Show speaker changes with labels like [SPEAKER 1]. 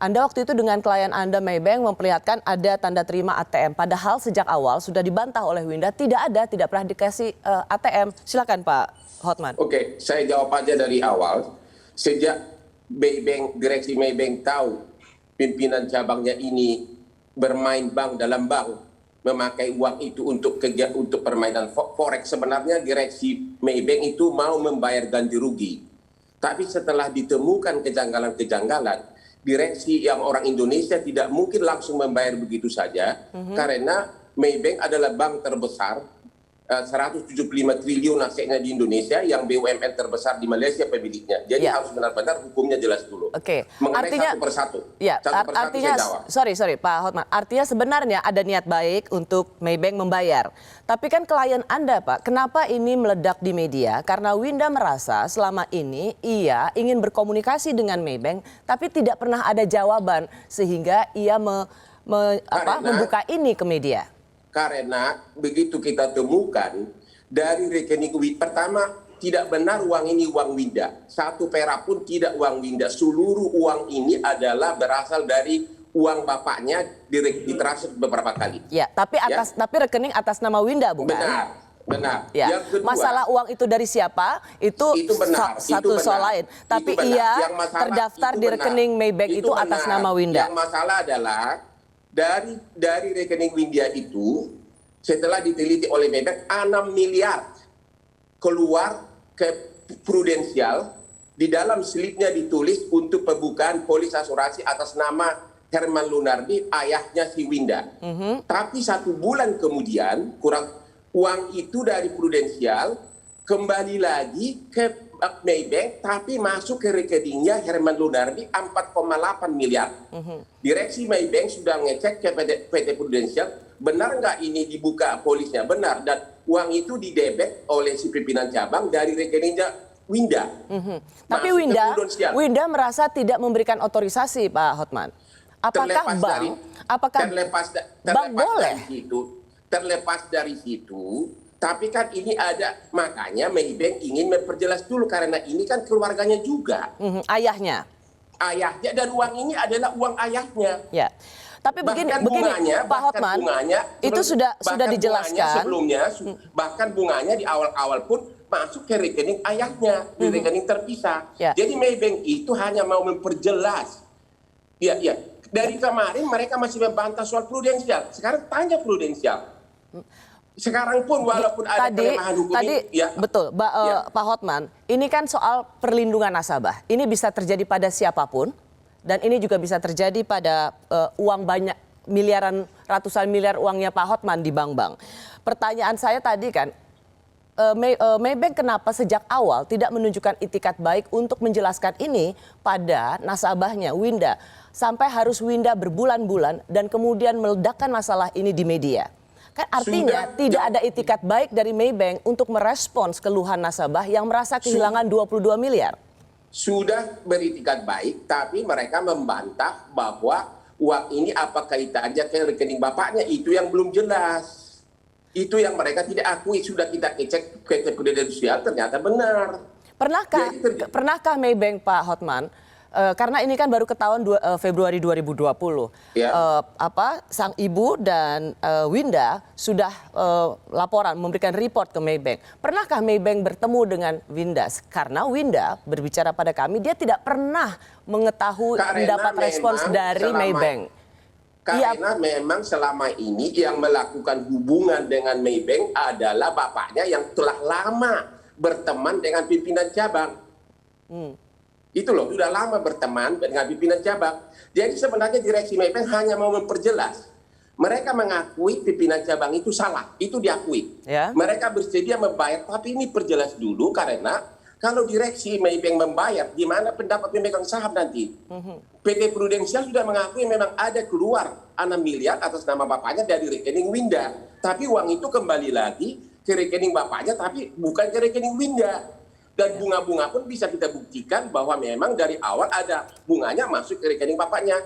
[SPEAKER 1] Anda waktu itu dengan klien Anda Maybank memperlihatkan ada tanda terima ATM. Padahal sejak awal sudah dibantah oleh Winda, tidak pernah dikasih ATM. Silakan Pak Hotman.
[SPEAKER 2] Oke, saya jawab aja dari awal. Sejak Maybank, direksi Maybank tahu pimpinan cabangnya ini bermain bank dalam bank, memakai uang itu untuk permainan forex, sebenarnya direksi Maybank itu mau membayar ganti rugi. Tapi setelah ditemukan kejanggalan-kejanggalan, direksi yang orang Indonesia tidak mungkin langsung membayar begitu saja, karena Maybank adalah bank terbesar, 175 triliun asetnya di Indonesia, yang BUMN terbesar di Malaysia pemiliknya. Jadi harus benar-benar hukumnya jelas dulu.
[SPEAKER 1] Oke.
[SPEAKER 2] Mengenai
[SPEAKER 1] Artinya,
[SPEAKER 2] satu persatu.
[SPEAKER 1] Ya,
[SPEAKER 2] Satu persatu
[SPEAKER 1] artinya, sorry Pak Hotman. Artinya sebenarnya ada niat baik untuk Maybank membayar. Tapi kan klien Anda Pak, kenapa ini meledak di media? Karena Winda merasa selama ini ia ingin berkomunikasi dengan Maybank, tapi tidak pernah ada jawaban sehingga ia membuka ini ke media.
[SPEAKER 2] Karena begitu kita temukan dari rekening pertama, tidak benar uang ini uang Winda. 1 perak pun tidak uang Winda. Seluruh uang ini adalah berasal dari uang bapaknya ditransfer beberapa kali.
[SPEAKER 1] Ya, tapi rekening atas nama Winda bukan?
[SPEAKER 2] Benar.
[SPEAKER 1] Ya.
[SPEAKER 2] Yang kedua,
[SPEAKER 1] masalah uang itu dari siapa? Itu
[SPEAKER 2] benar,
[SPEAKER 1] satu soal lain. Tapi ia terdaftar di rekening Maybank itu atas nama Winda.
[SPEAKER 2] Yang masalah adalah dari rekening Winda itu, setelah diteliti oleh Maybank, 6 miliar keluar ke Prudensial. Di dalam slipnya ditulis untuk pembukaan polis asuransi atas nama Herman Lunardi, ayahnya si Winda. Tapi 1 bulan kemudian, uang itu dari Prudensial kembali lagi ke Maybank, tapi masuk ke rekeningnya Herman Lunardi 4,8 miliar. Direksi Maybank sudah ngecek ke PT Prudensial, benar nggak ini dibuka polisnya? Benar, dan uang itu didebet oleh si pimpinan cabang dari rekeningnya Winda.
[SPEAKER 1] Tapi Winda merasa tidak memberikan otorisasi, Pak Hotman. Apakah bank boleh?
[SPEAKER 2] Terlepas dari situ, tapi kan ini ada, makanya Maybank ingin memperjelas dulu, karena ini kan keluarganya juga.
[SPEAKER 1] Ayahnya,
[SPEAKER 2] dan uang ini adalah uang ayahnya.
[SPEAKER 1] Ya. Tapi begini Pak Hotman, itu sudah dijelaskan.
[SPEAKER 2] Bahkan bunganya di awal-awal pun masuk ke rekening ayahnya, di rekening terpisah.
[SPEAKER 1] Ya.
[SPEAKER 2] Jadi Maybank itu hanya mau memperjelas. Ya. Dari kemarin mereka masih membantah soal Prudensial. Sekarang tanya Prudensial. Sekarang pun walaupun ada kelemahan hukum ini,
[SPEAKER 1] betul, Pak Hotman, ini kan soal perlindungan nasabah. Ini bisa terjadi pada siapapun, dan ini juga bisa terjadi pada uang banyak, ratusan miliar uangnya Pak Hotman di bank-bank. Pertanyaan saya tadi kan, Maybank kenapa sejak awal tidak menunjukkan itikat baik untuk menjelaskan ini pada nasabahnya Winda, sampai harus Winda berbulan-bulan dan kemudian meledakkan masalah ini di media. Kan artinya tidak ada itikat baik dari Maybank untuk merespons keluhan nasabah yang merasa kehilangan 22 miliar.
[SPEAKER 2] Sudah beritikat baik, tapi mereka membantah bahwa uang ini apa kaitannya ke rekening bapaknya, itu yang belum jelas. Itu yang mereka tidak akui. Sudah kita cek ke Prudensial, ternyata benar.
[SPEAKER 1] Pernahkah Maybank, Pak Hotman, karena ini kan baru ketahuan Februari 2020.
[SPEAKER 2] Ya.
[SPEAKER 1] Sang ibu dan Winda sudah laporan, memberikan report ke Maybank. Pernahkah Maybank bertemu dengan Winda? Karena Winda berbicara pada kami, dia tidak pernah mengetahui mendapat respons dari Maybank.
[SPEAKER 2] Karena memang selama ini yang melakukan hubungan dengan Maybank adalah bapaknya yang telah lama berteman dengan pimpinan cabang. Itu loh, sudah lama berteman dengan pimpinan cabang. Jadi sebenarnya direksi Maybank hanya mau memperjelas. Mereka mengakui pimpinan cabang itu salah, itu diakui.
[SPEAKER 1] Ya.
[SPEAKER 2] Mereka bersedia membayar, tapi ini perjelas dulu, karena kalau direksi Maybank membayar, di mana pendapat pemegang saham nanti? PT Prudensial sudah mengakui memang ada keluar 6 miliar atas nama bapaknya dari rekening Winda. Tapi uang itu kembali lagi ke rekening bapaknya, tapi bukan ke rekening Winda. Dan bunga-bunga pun bisa kita buktikan bahwa memang dari awal ada bunganya masuk ke rekening bapaknya.